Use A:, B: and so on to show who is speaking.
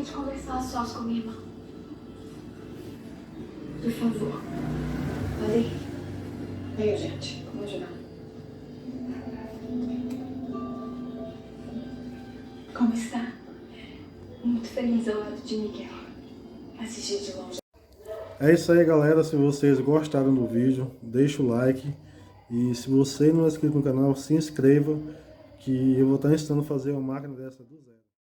A: de conversar sós com minha irmã. Por favor. Pode? Venha, gente. Vamos ajudar. Como está? Muito feliz ao lado de Miguel. Assistir de longe.
B: É isso aí, galera. Se vocês gostaram do vídeo, deixa o like. E se você não é inscrito no canal, se inscreva, que eu vou estar ensinando a fazer uma máquina dessa do zero.